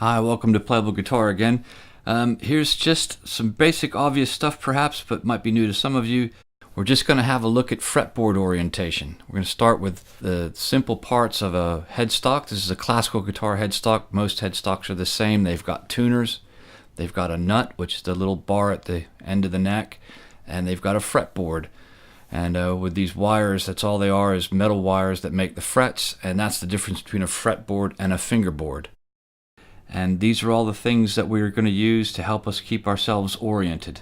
Hi, welcome to Playable Guitar again. Here's just some basic obvious stuff perhaps, but might be new to some of you. We're just going to have a look at fretboard orientation. We're going to start with the simple parts of a headstock. This is a classical guitar headstock. Most headstocks are the same. They've got tuners, they've got a nut, which is the little bar at the end of the neck, and they've got a fretboard. And with these wires, that's all they are, is metal wires that make the frets, and that's the difference between a fretboard and a fingerboard. And these are all the things that we're going to use to help us keep ourselves oriented.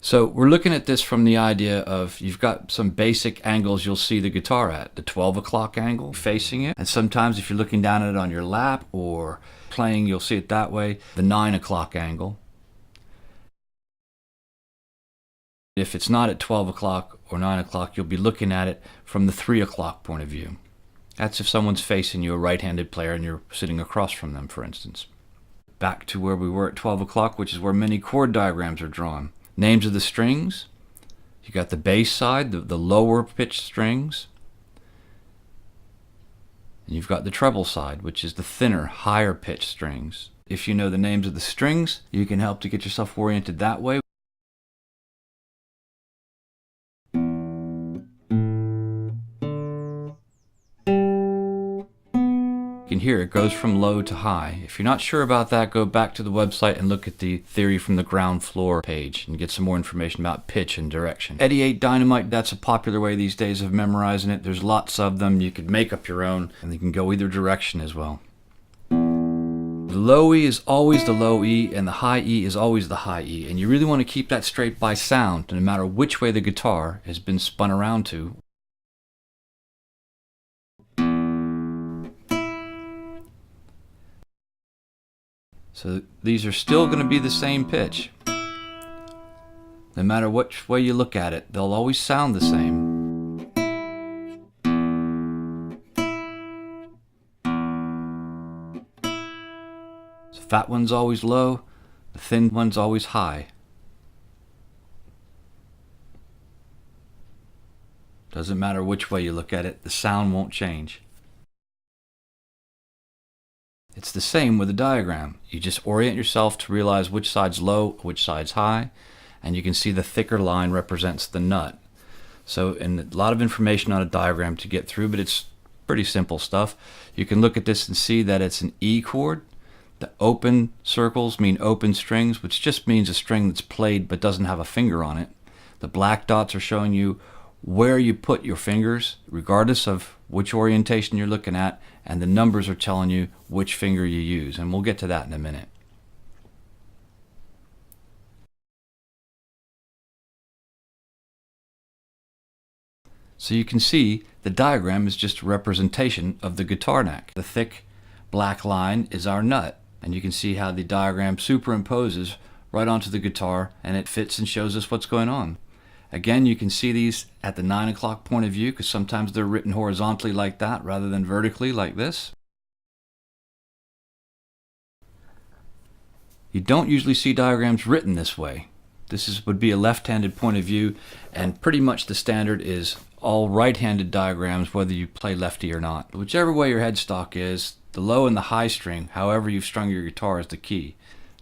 So we're looking at this from the idea of, you've got some basic angles you'll see the guitar at. The 12 o'clock angle facing it, and sometimes if you're looking down at it on your lap or playing, you'll see it that way. The 9 o'clock angle. If it's not at 12 o'clock or 9 o'clock, you'll be looking at it from the 3 o'clock point of view. That's if someone's facing you, a right-handed player, and you're sitting across from them, for instance. Back to where we were at 12 o'clock, which is where many chord diagrams are drawn. Names of the strings. You got the bass side, the lower pitched strings. And you've got the treble side, which is the thinner, higher pitched strings. If you know the names of the strings, you can help to get yourself oriented that way. You can hear it goes from low to high. If you're not sure about that, go back to the website and look at the Theory from the Ground Floor page and get some more information about pitch and direction. 88 Dynamite, that's a popular way these days of memorizing it. There's lots of them. You could make up your own, and they can go either direction as well. The low E is always the low E, and the high E is always the high E. And you really want to keep that straight by sound, no matter which way the guitar has been spun around to. So these are still going to be the same pitch. No matter which way you look at it, they'll always sound the same. So fat one's always low, the thin one's always high. Doesn't matter which way you look at it, the sound won't change. It's the same with the diagram. You just orient yourself to realize which side's low, which side's high, and you can see the thicker line represents the nut. So, and a lot of information on a diagram to get through, but it's pretty simple stuff. You can look at this and see that it's an E chord. The open circles mean open strings, which just means a string that's played but doesn't have a finger on it. The black dots are showing you where you put your fingers, regardless of which orientation you're looking at, and the numbers are telling you which finger you use, and we'll get to that in a minute. So you can see the diagram is just a representation of the guitar neck. The thick black line is our nut, and you can see how the diagram superimposes right onto the guitar, and it fits and shows us what's going on. Again, you can see these at the 9 o'clock point of view, because sometimes they're written horizontally like that rather than vertically like this. You don't usually see diagrams written this way. Would be a left-handed point of view, and pretty much the standard is all right-handed diagrams, whether you play lefty or not. Whichever way your headstock is, the low and the high string, however you've strung your guitar, is the key.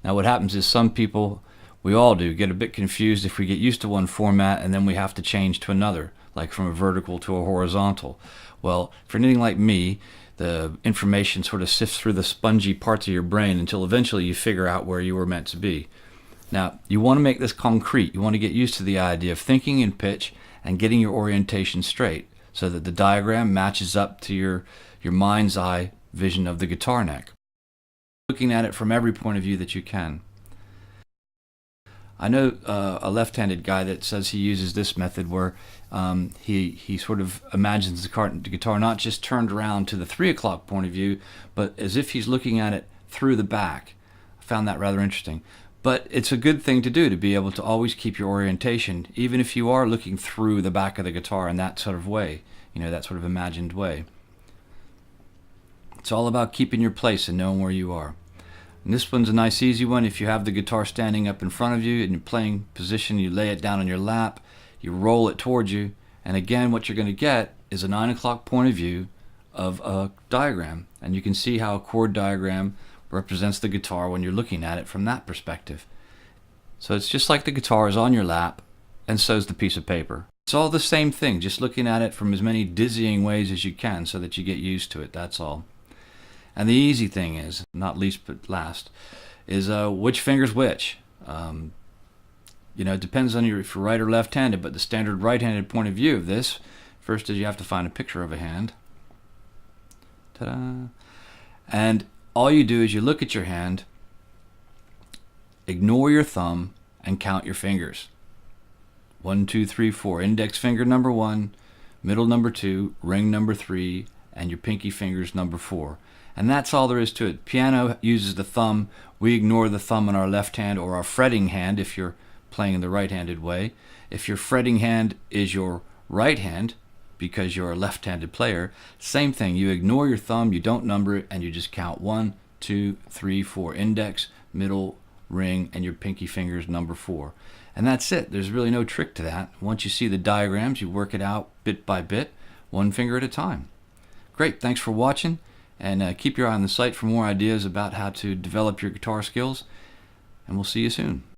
Now what happens is some people, we all do, get a bit confused if we get used to one format and then we have to change to another, like from a vertical to a horizontal. Well, for anything like me, the information sort of sifts through the spongy parts of your brain until eventually you figure out where you were meant to be. Now, you want to make this concrete. You want to get used to the idea of thinking in pitch and getting your orientation straight so that the diagram matches up to your mind's eye vision of the guitar neck. Looking at it from every point of view that you can. I know a left-handed guy that says he uses this method where he sort of imagines the guitar not just turned around to the 3 o'clock point of view, but as if he's looking at it through the back. I found that rather interesting. But it's a good thing to do, to be able to always keep your orientation, even if you are looking through the back of the guitar in that sort of way, that sort of imagined way. It's all about keeping your place and knowing where you are. And this one's a nice easy one. If you have the guitar standing up in front of you in your playing position, you lay it down on your lap, you roll it towards you, and again what you're going to get is a 9 o'clock point of view of a diagram. And you can see how a chord diagram represents the guitar when you're looking at it from that perspective. So it's just like the guitar is on your lap, and so's the piece of paper. It's all the same thing, just looking at it from as many dizzying ways as you can so that you get used to it, that's all. And the easy thing is, not least but last, is which finger's which. It depends on if you're right or left-handed, but the standard right-handed point of view of this, first is you have to find a picture of a hand. Ta-da! And all you do is you look at your hand, ignore your thumb, and count your fingers. 1, 2, 3, 4. Index finger number 1, middle number 2, ring number 3, and your pinky fingers number 4. And that's all there is to it. Piano uses the thumb. We ignore the thumb in our left hand, or our fretting hand if you're playing in the right-handed way. If your fretting hand is your right hand, because you're a left-handed player, same thing. You ignore your thumb, you don't number it, and you just count 1, 2, 3, 4. Index, middle, ring, and your pinky fingers number 4. And that's it. There's really no trick to that. Once you see the diagrams, you work it out bit by bit, one finger at a time. Great, thanks for watching, and keep your eye on the site for more ideas about how to develop your guitar skills, and we'll see you soon.